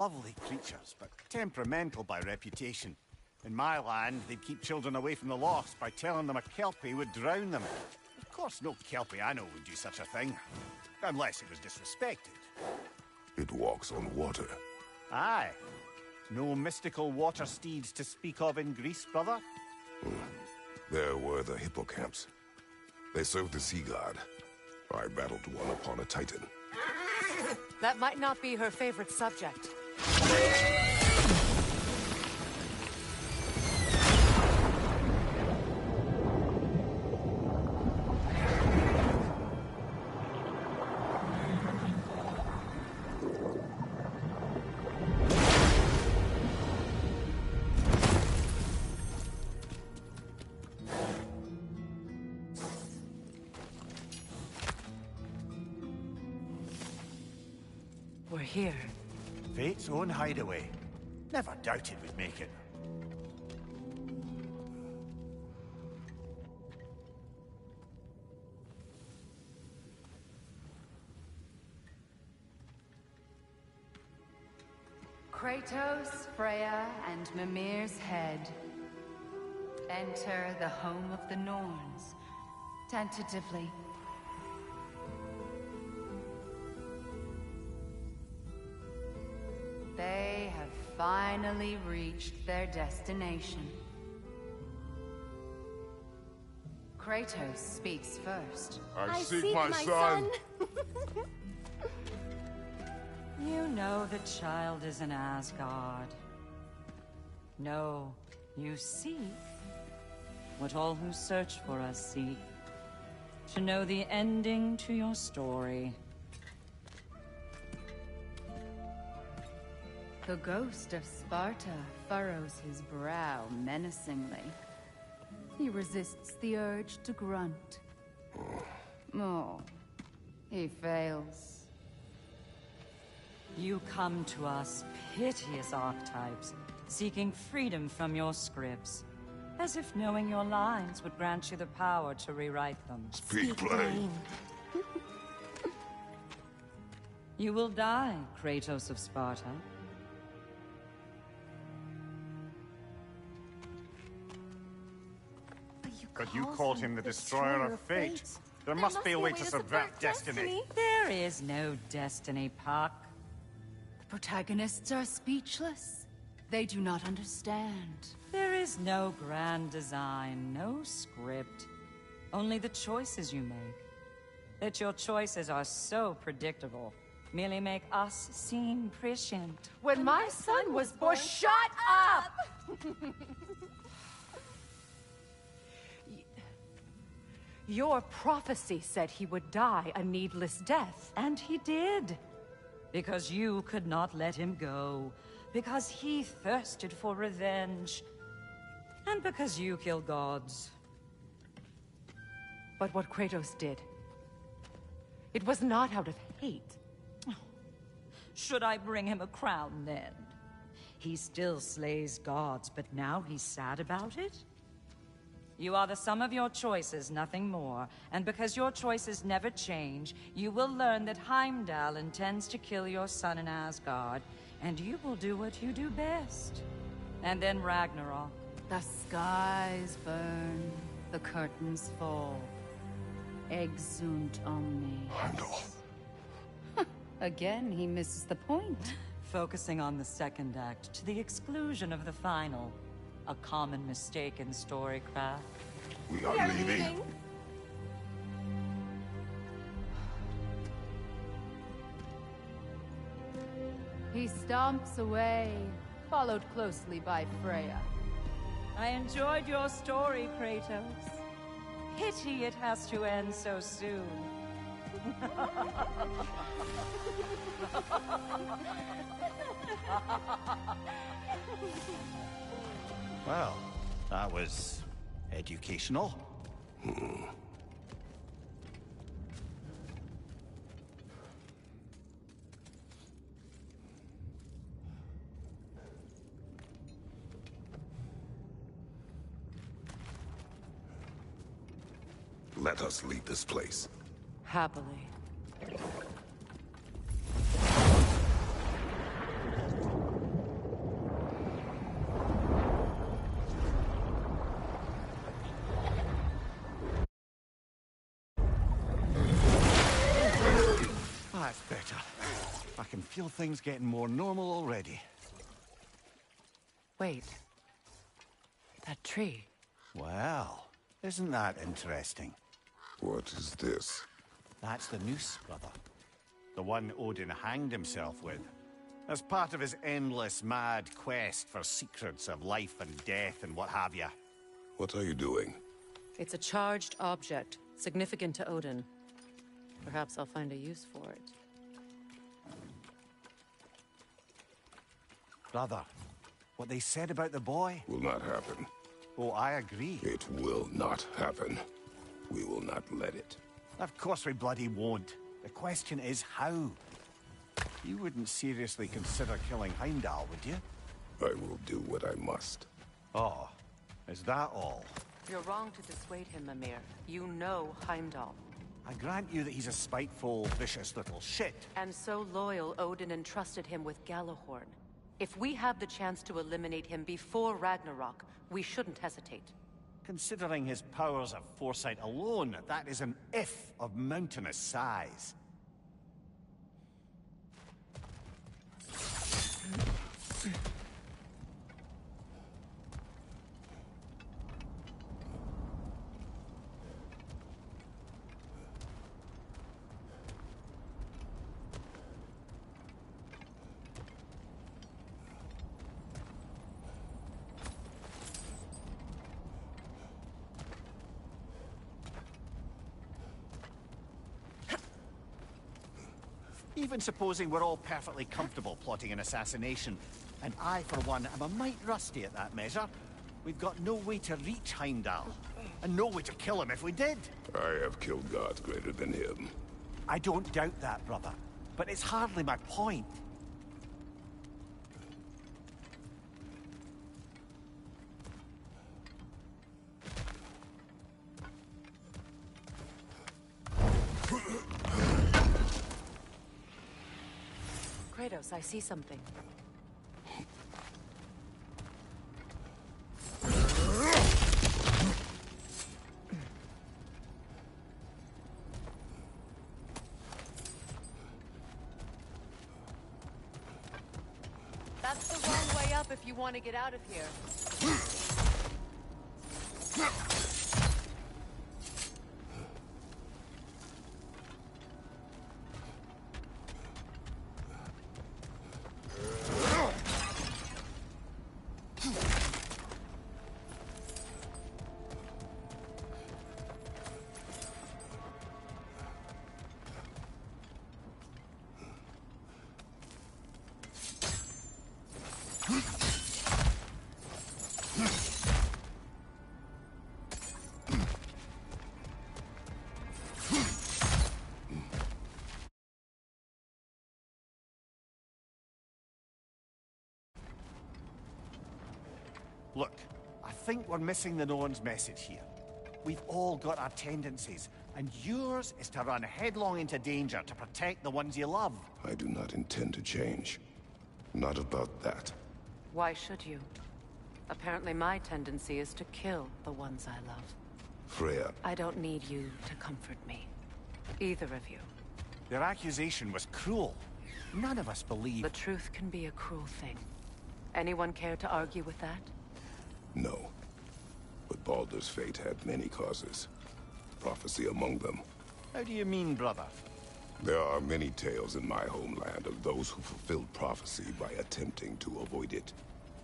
Lovely creatures, but temperamental by reputation. In my land, they'd keep children away from the lost by telling them a Kelpie would drown them. Of course, no Kelpie I know would do such a thing. Unless it was disrespected. It walks on water. Aye. No mystical water steeds to speak of in Greece, brother? There were the hippocamps. They served the sea god. I battled one upon a titan. That might not be her favorite subject. We're here. Fate's own hideaway. Never doubted we'd make it. Kratos, Freya, and Mimir's head. Enter the home of the Norns. Tentatively. They have finally reached their destination. Kratos speaks first. I seek my son. You know the child is in Asgard. No, you seek what all who search for us seek. To know the ending to your story. The ghost of Sparta furrows his brow menacingly. He resists the urge to grunt. Oh, he fails. You come to us, piteous archetypes, seeking freedom from your scripts. As if knowing your lines would grant you the power to rewrite them. Speak plain. You will die, Kratos of Sparta. But you called him the Destroyer of Fate. There must be a way to subvert destiny. There is no destiny, Puck. The protagonists are speechless. They do not understand. There is no grand design, no script. Only the choices you make. That your choices are so predictable, merely make us seem prescient. When my son was born, shut up! Your prophecy said he would die a needless death. And he did. Because you could not let him go. Because he thirsted for revenge. And because you kill gods. But what Kratos did, it was not out of hate. Should I bring him a crown then? He still slays gods, but now he's sad about it? You are the sum of your choices, nothing more. And because your choices never change, you will learn that Heimdall intends to kill your son in Asgard, and you will do what you do best. And then Ragnarok. The skies burn, the curtains fall. Exunt omni. Heimdall. Again, he misses the point. Focusing on the second act to the exclusion of the final. A common mistake in storycraft. We are leaving. He stomps away, followed closely by Freya. I enjoyed your story, Kratos. Pity it has to end so soon. Well, that was educational. Let us leave this place. Happily. feel things getting more normal already. Wait. That tree. Well, isn't that interesting? What is this? That's the noose, brother. The one Odin hanged himself with. As part of his endless, mad quest for secrets of life and death and what have you. What are you doing? It's a charged object, significant to Odin. Perhaps I'll find a use for it. Brother, what they said about the boy? Will not happen. Oh, I agree. It will not happen. We will not let it. Of course we bloody won't. The question is how? You wouldn't seriously consider killing Heimdall, would you? I will do what I must. Oh, is that all? You're wrong to dissuade him, Mimir. You know Heimdall. I grant you that he's a spiteful, vicious little shit. And so loyal, Odin entrusted him with Galahorn. If we have the chance to eliminate him before Ragnarok, we shouldn't hesitate. Considering his powers of foresight alone, that is an if of mountainous size. Even supposing we're all perfectly comfortable plotting an assassination, and I, for one, am a mite rusty at that measure, we've got no way to reach Heimdall, and no way to kill him if we did. I have killed gods greater than him. I don't doubt that, brother, but it's hardly my point. Kratos, I see something. That's the wrong way up if you want to get out of here. Look, I think we're missing the Norn's message here. We've all got our tendencies, and yours is to run headlong into danger to protect the ones you love. I do not intend to change. Not about that. Why should you? Apparently my tendency is to kill the ones I love. Freya, I don't need you to comfort me. Either of you. Their accusation was cruel. None of us believe... The truth can be a cruel thing. Anyone care to argue with that? no. But Baldur's fate had many causes. Prophecy among them. How do you mean, brother? There are many tales in my homeland of those who fulfilled prophecy by attempting to avoid it.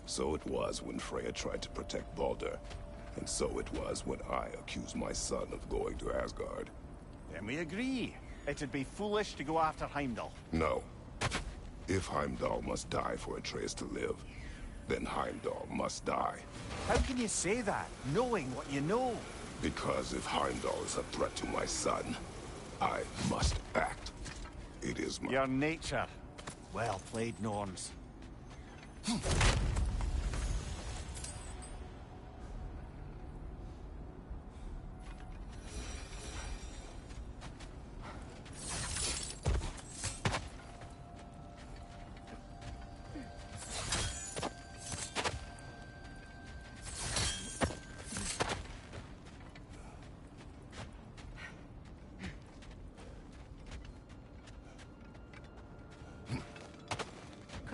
So it was when Freya tried to protect Baldur. And so it was when I accused my son of going to Asgard. Then we agree. It'd be foolish to go after Heimdall. No. If Heimdall must die for Atreus to live, then Heimdall must die. How can you say that, knowing what you know? Because if Heimdall is a threat to my son, I must act. It is my... Your nature. Well played, Norns.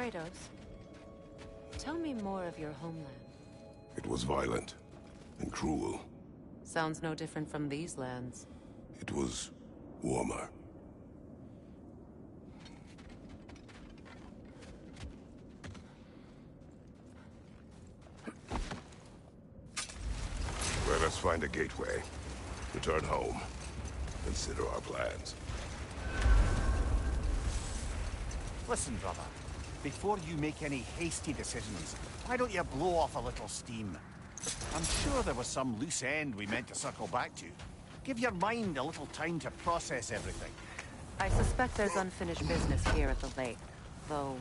Kratos, tell me more of your homeland. It was violent and cruel. Sounds no different from these lands. It was warmer. Let us find a gateway. Return home. Consider our plans. Listen, brother. Before you make any hasty decisions, why don't you blow off a little steam? I'm sure there was some loose end we meant to circle back to. Give your mind a little time to process everything. I suspect there's unfinished business here at the lake, though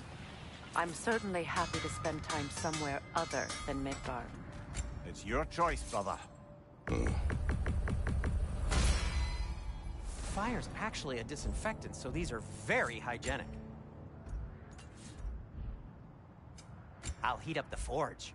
I'm certainly happy to spend time somewhere other than Midgard. It's your choice, brother. Fire's actually a disinfectant, so these are very hygienic. I'll heat up the forge.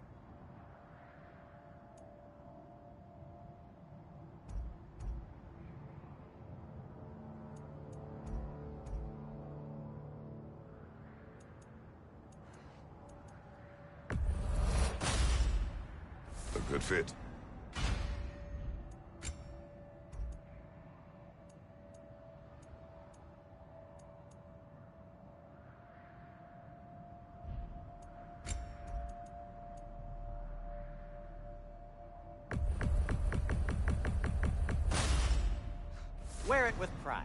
A good fit. Wear it with pride.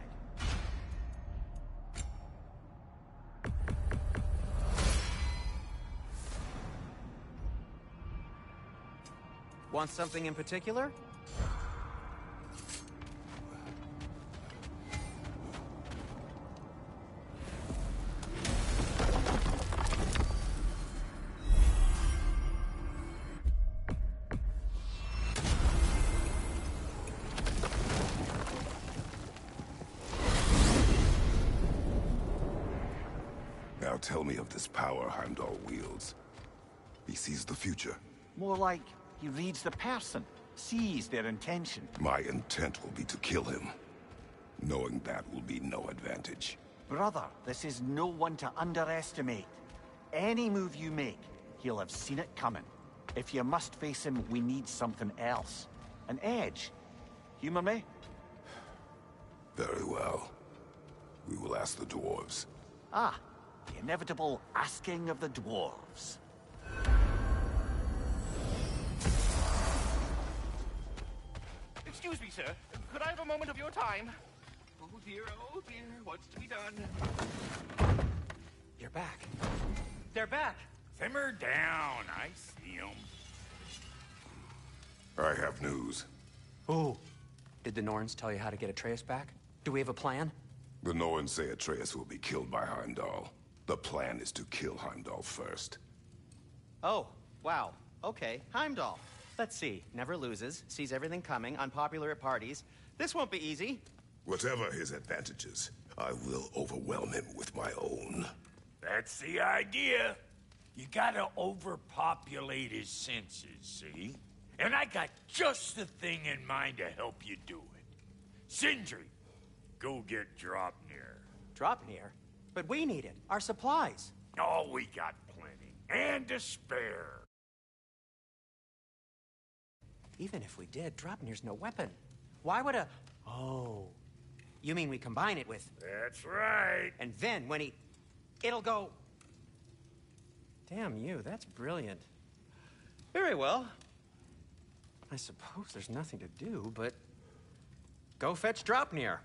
Want something in particular? Now tell me of this power Heimdall wields. He sees the future. More like he reads the person, sees their intention. My intent will be to kill him. Knowing that will be no advantage. Brother, this is no one to underestimate. Any move you make, he'll have seen it coming. If you must face him, we need something else. An edge. Humor me? Very well. We will ask the dwarves. Ah, the inevitable asking of the dwarves. Excuse me, sir. Could I have a moment of your time? Oh dear, what's to be done? You're back. They're back. Simmer down, I see 'em. I have news. Ooh. Did the Norns tell you how to get Atreus back? Do we have a plan? The Norns say Atreus will be killed by Heimdall. The plan is to kill Heimdall first. Oh, wow. Okay, Heimdall. Let's see. Never loses, sees everything coming, unpopular at parties. This won't be easy. Whatever his advantages, I will overwhelm him with my own. That's the idea. You gotta overpopulate his senses, see? And I got just the thing in mind to help you do it. Sindri, go get Dropnir. Dropnir? But we need it. Our supplies. Oh, we got plenty. And to spare. Even if we did, Dropnir's no weapon. Why would a... Oh. You mean we combine it with... That's right. And then when he... It'll go... Damn you, that's brilliant. Very well. I suppose there's nothing to do, but... Go fetch Dropnir.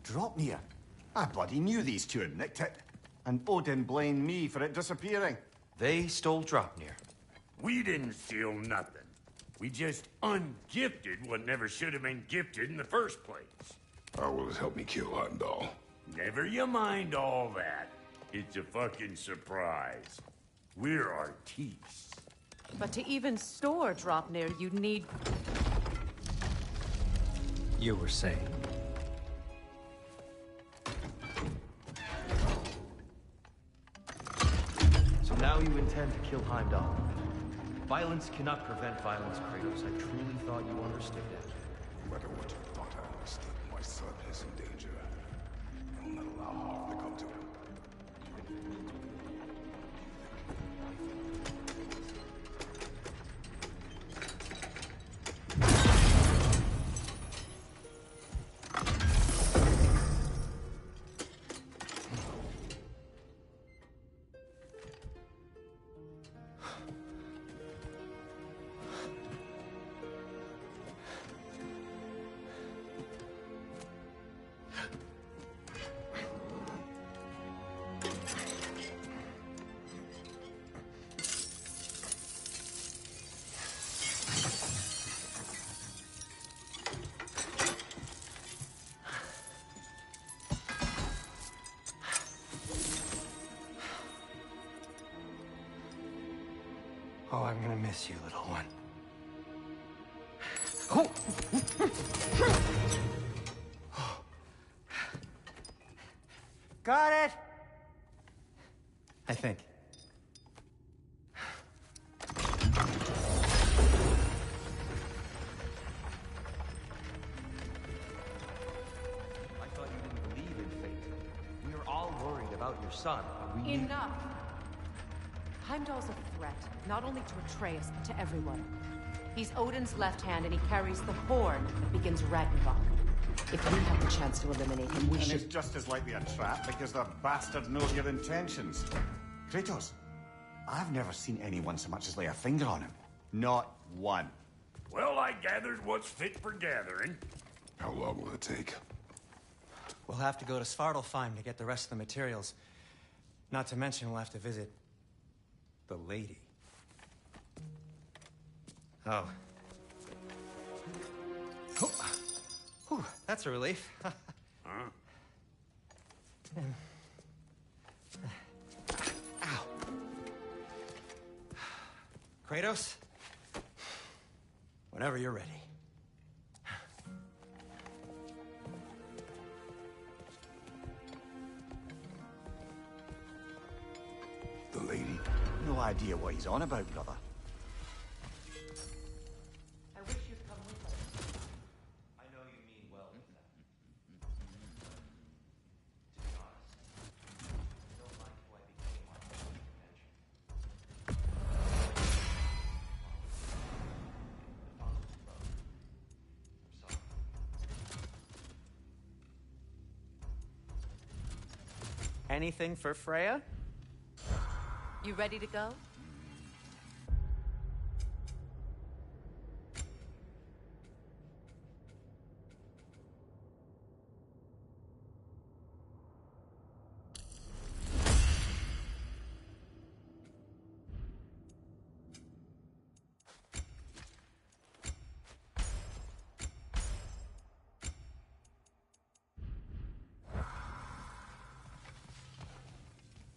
Dropnir? I bloody knew these two had nicked it. And Odin blamed me for it disappearing. They stole Dropnir. We didn't steal nothing. We just ungifted what never should have been gifted in the first place. How will it help me kill Heimdall? Never you mind all that. It's a fucking surprise. We're artistes. But to even store Dropnir, you'd need... You were saying? So now you intend to kill Heimdall. Violence cannot prevent violence, Kratos. I truly thought you understood that. No matter what you thought I understood, my son Oh, I'm gonna miss you, little one. Oh. Got it! I think. I thought you didn't believe in fate. We were all worried about your son. We knew... Enough! Heimdall's a threat, not only to Atreus, but to everyone. He's Odin's left hand, and he carries the horn that begins Ragnarok. If we have the chance to eliminate him, we And should... it's just as likely a trap because the bastard knows your intentions. Kratos, I've never seen anyone so much as lay a finger on him. Not one. Well, I gathered what's fit for gathering. How long will it take? We'll have to go to Svartalfheim to get the rest of the materials. Not to mention we'll have to visit... the lady. Oh. Oh. Whew, that's a relief. Huh? Ow. Kratos? Whenever you're ready. The lady? No idea what he's on about, brother. I wish you'd come with us. I know you mean well with that. To be honest, I don't like who I became on this adventure. The father's brother. I'm sorry. Anything for Freya? You ready to go?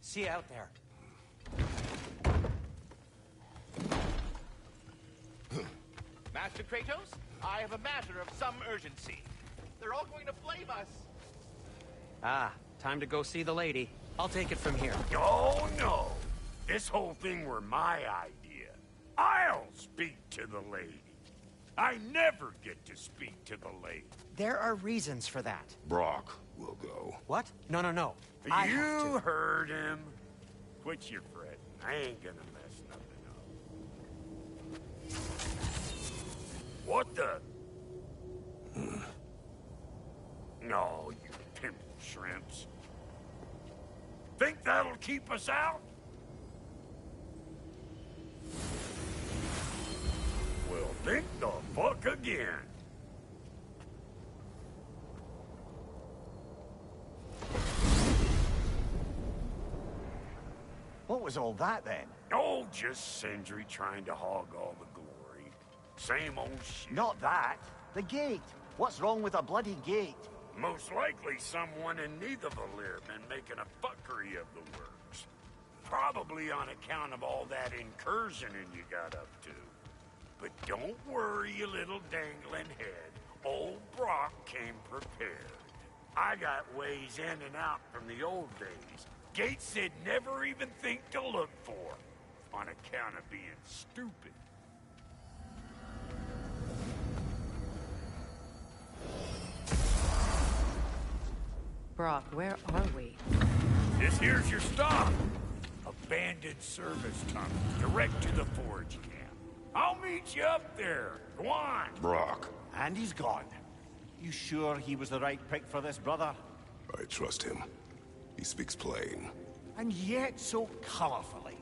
See you out there. Master Kratos, I have a matter of some urgency. They're all going to blame us. Ah, time to go see the lady. I'll take it from here. Oh, no. This whole thing were my idea. I'll speak to the lady. I never get to speak to the lady. There are reasons for that. Brock will go. What? No, no, no. I have You to. heard him. Quit your fretting. I ain't gonna mess nothing up. What the? No, you pimple shrimps. Think that'll keep us out? Well, think the fuck again. What was all that then? Oh, just Sindri trying to hog all the glory. Same old shit. Not that. The gate. What's wrong with a bloody gate? Most likely someone in Nidavellir been making a fuckery of the works. Probably on account of all that incursioning you got up to. But don't worry, you little dangling head. Old Brock came prepared. I got ways in and out from the old days. Gates they'd never even think to look for. On account of being stupid. Brock, where are we? This here's your stop. Abandoned service tunnel, direct to the forge camp. I'll meet you up there. Go on. Brock, And he's gone. You sure he was the right pick for this, brother? I trust him. He speaks plain. And yet so colorfully.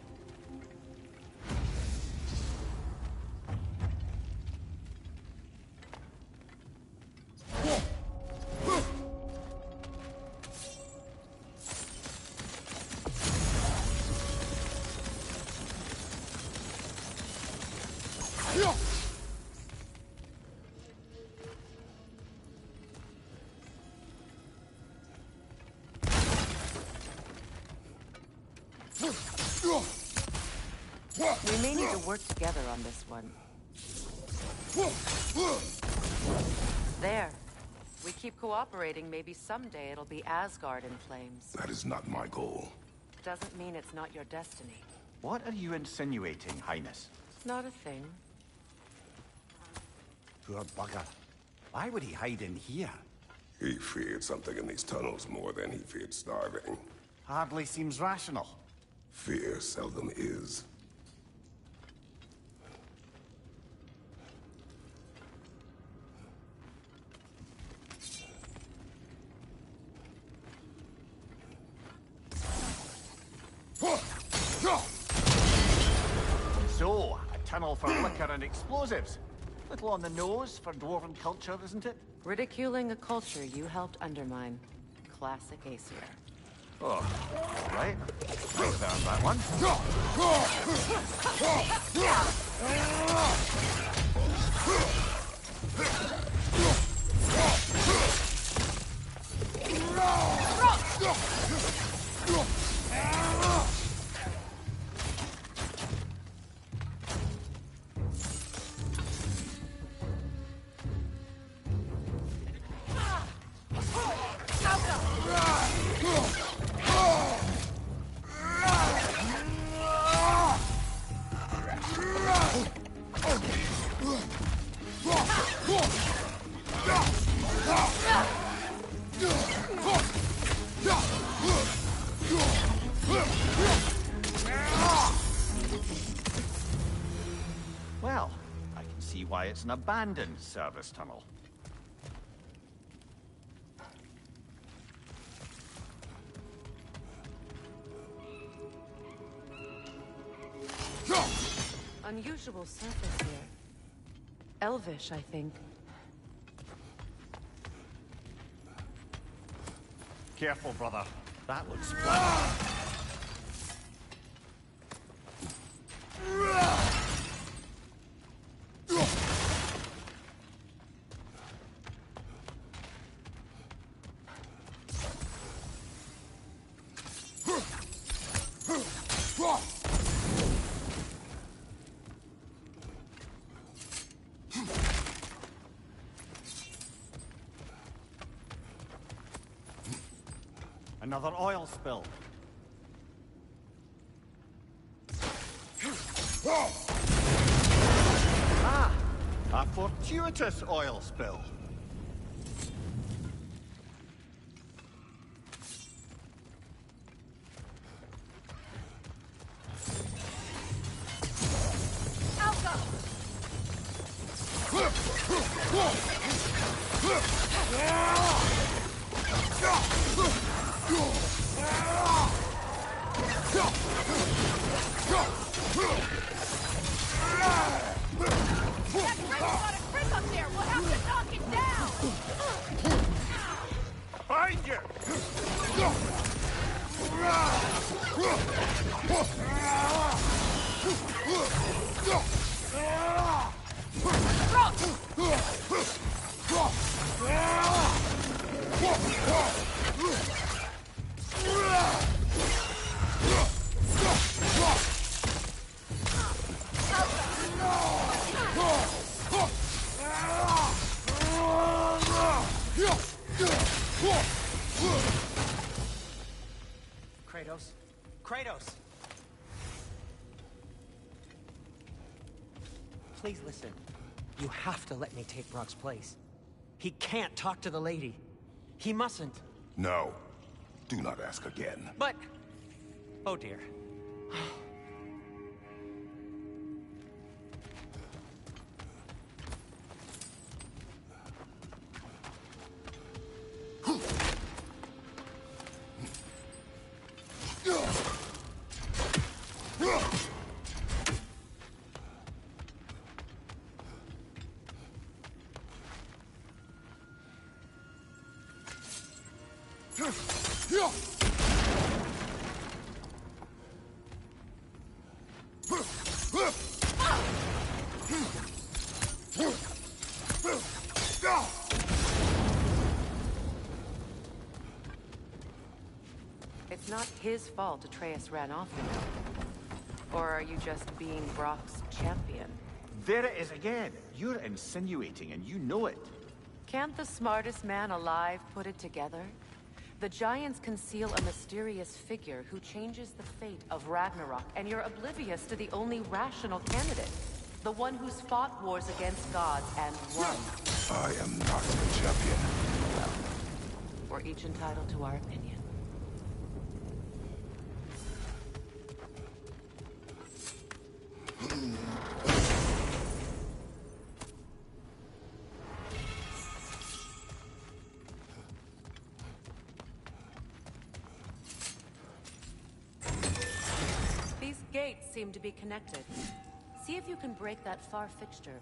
We may need to work together on this one. There. We keep cooperating, maybe someday it'll be Asgard in flames. That is not my goal. Doesn't mean it's not your destiny. What are you insinuating, Highness? It's not a thing. Poor bugger. Why would he hide in here? He feared something in these tunnels more than he feared starving. Hardly seems rational. Fear seldom is. So, a tunnel for liquor and explosives. Little on the nose for dwarven culture, isn't it? Ridiculing a culture you helped undermine. Classic Aesir. Oh, all right. Might have earned that one. Well, I can see why it's an abandoned service tunnel. Unusual surface here. Elvish, I think. Careful, brother. That looks splendid. Another oil spill. Ah! A fortuitous oil spill. Find you! Kratos? Kratos! Please listen. You have to let me take Brock's place. He can't talk to the lady. He mustn't. No. Do not ask again. But... Oh dear. It's not his fault Atreus ran off, you know. Or are you just being Brock's champion? There it is again. You're insinuating, and you know it. Can't the smartest man alive put it together? The Giants conceal a mysterious figure who changes the fate of Ragnarok, and you're oblivious to the only rational candidate. The one who's fought wars against gods and won. I am not the champion. Well, we're each entitled to our opinion. These gates seem to be connected. See if you can break that far fixture.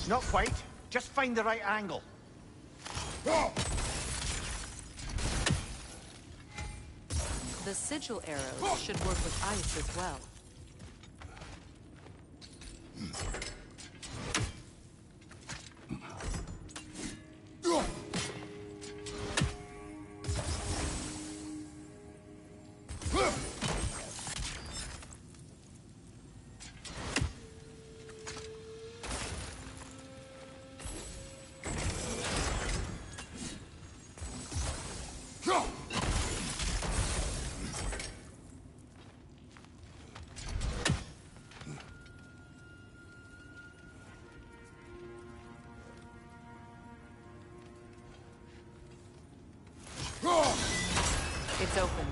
Not quite. Just find the right angle. The sigil arrows should work with ice as well. It's open.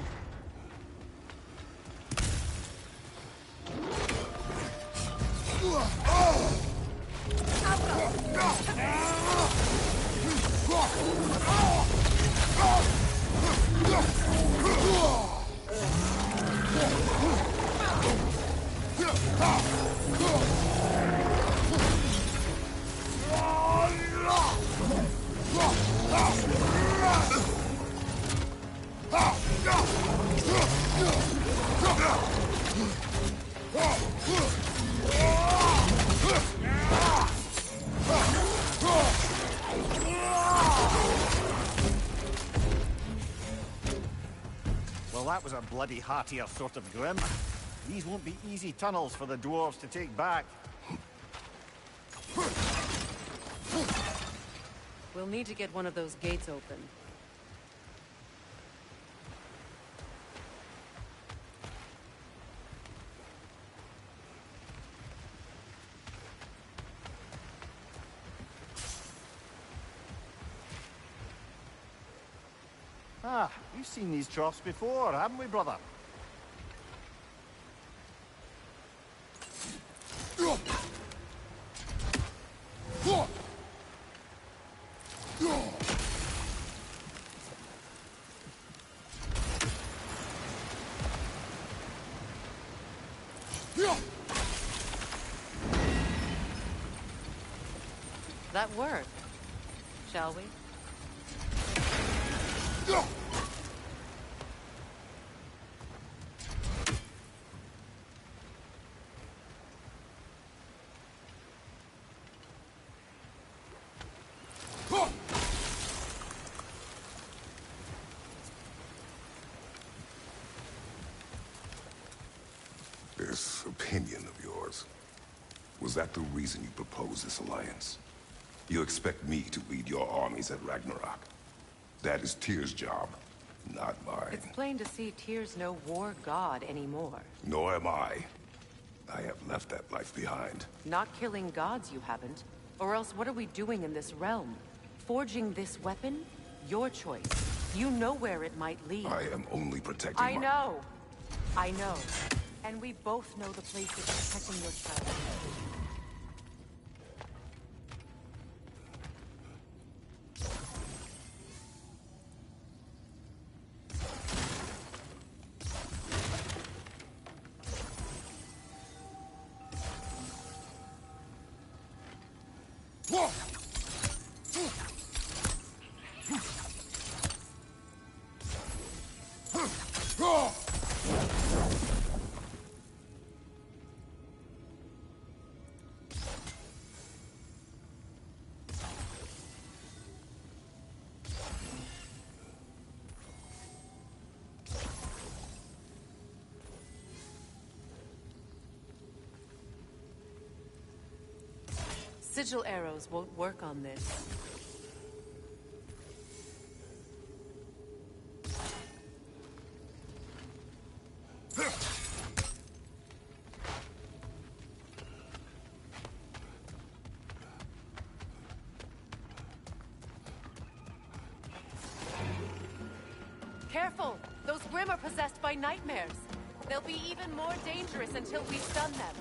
Well, that was a bloody heartier sort of grim. These won't be easy tunnels for the dwarves to take back. We'll need to get one of those gates open. Ah, we've seen these troughs before, haven't we, brother? That worked, shall we? This opinion of yours, was that the reason you proposed this alliance? You expect me to lead your armies at Ragnarok? That is Tyr's job, not mine. It's plain to see Tyr's no war god anymore. Nor am I. I have left that life behind. Not killing gods, you haven't. Or else what are we doing in this realm? Forging this weapon? Your choice. You know where it might lead. I am only protecting I know. And we both know the place is protecting your child. Sigil arrows won't work on this. Careful! Those Grim are possessed by nightmares. They'll be even more dangerous until we stun them.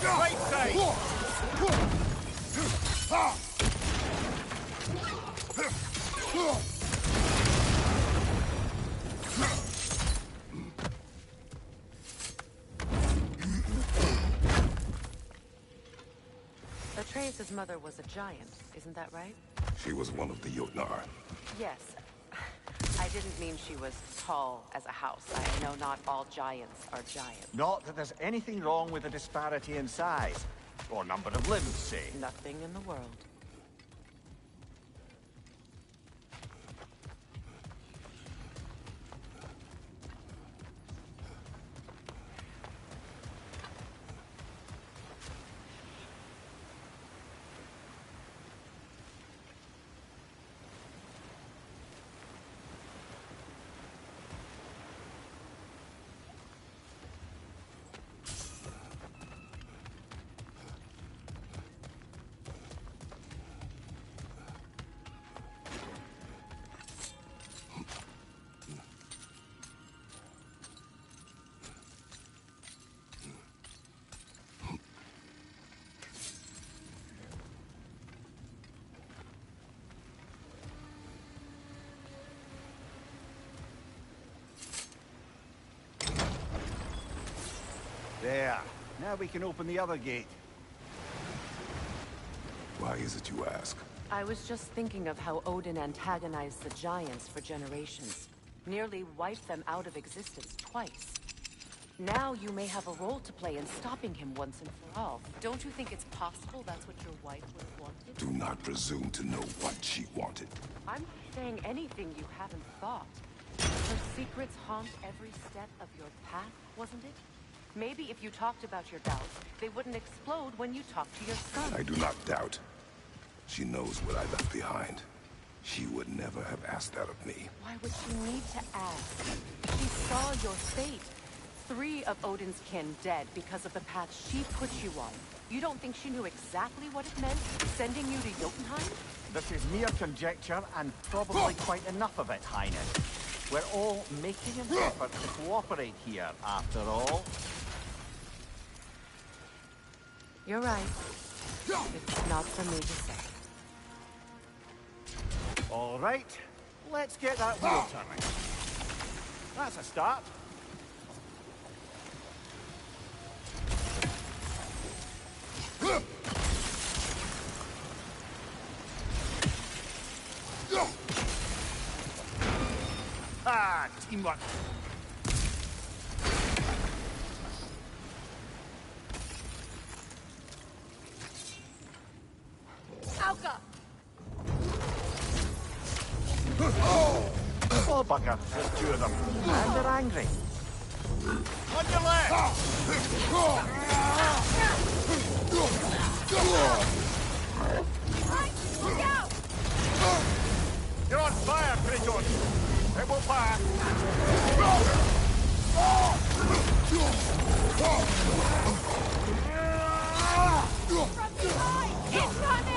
Right side! Atreus' mother was a giant, isn't that right? She was one of the Jotnar. Yes. I didn't mean she was tall as a house. I know not all giants are giants. Not that there's anything wrong with a disparity in size. Or number of limbs, say. Nothing in the world. There. Now we can open the other gate. Why is it you ask? I was just thinking of how Odin antagonized the giants for generations. Nearly wiped them out of existence twice. Now you may have a role to play in stopping him once and for all. Don't you think it's possible that's what your wife would have wanted? Do not presume to know what she wanted. I'm saying anything you haven't thought. Her secrets haunt every step of your path, wasn't it? Maybe if you talked about your doubts, they wouldn't explode when you talked to your son. I do not doubt. She knows what I left behind. She would never have asked that of me. Why would she need to ask? She saw your fate. 3 of Odin's kin dead because of the path she put you on. You don't think she knew exactly what it meant, sending you to Jotunheim? This is mere conjecture, and probably quite enough of it, Highness. We're all making an effort to cooperate here, after all. You're right. It's not for me to say. All right. Let's get that wheel turning. That's a start. Ah, teamwork. Alka! Oh, bugger. There's two of them. And they're angry. On your left! Look out! You're on fire, Kratos! It will fire! From behind! Incoming!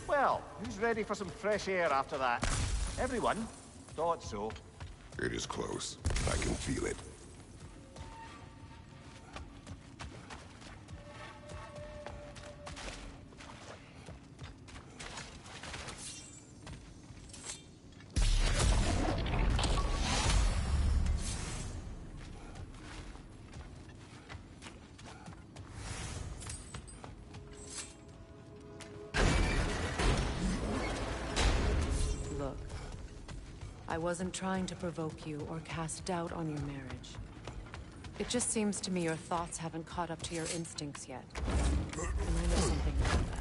Well, who's ready for some fresh air after that? Everyone? Thought so. It is close. I can feel it. Look, I wasn't trying to provoke you or cast doubt on your marriage. It just seems to me your thoughts haven't caught up to your instincts yet. And I know something about that.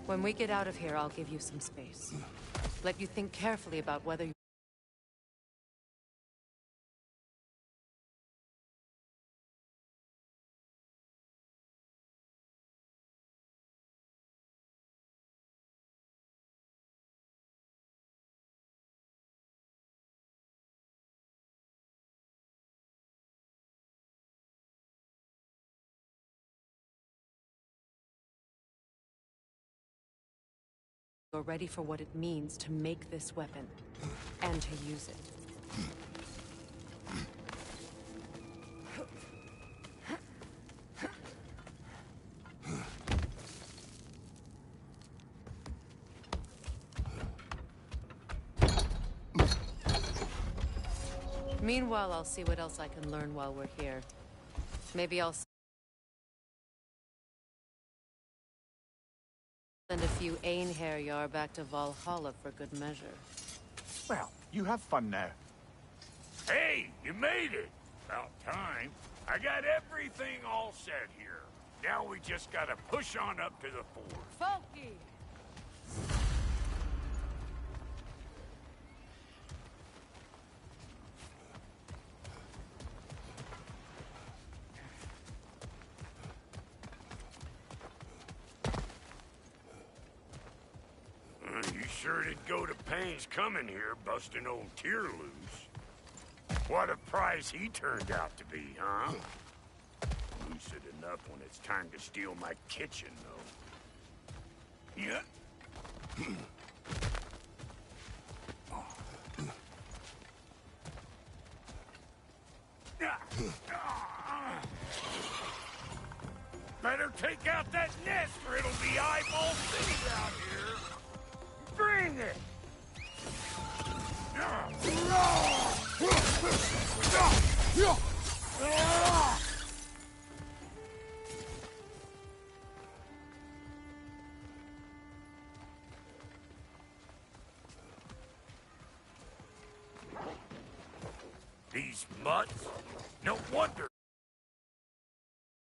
When we get out of here, I'll give you some space. Let you think carefully about whether you... You're ready for what it means to make this weapon, and to use it. Meanwhile, I'll see what else I can learn while we're here. Maybe I'll send a few Einherjar back to Valhalla for good measure. Well, you have fun now. Hey, you made it! About time. I got everything all set here. Now we just gotta push on up to the fort. Funky! You sure did go to pains coming here, busting old Tyr loose. What a prize he turned out to be, huh? Lucid enough when it's time to steal my kitchen, though. Yeah. Better take out that nest or it'll be eyeball city out here. Bring it! These mutts? No wonder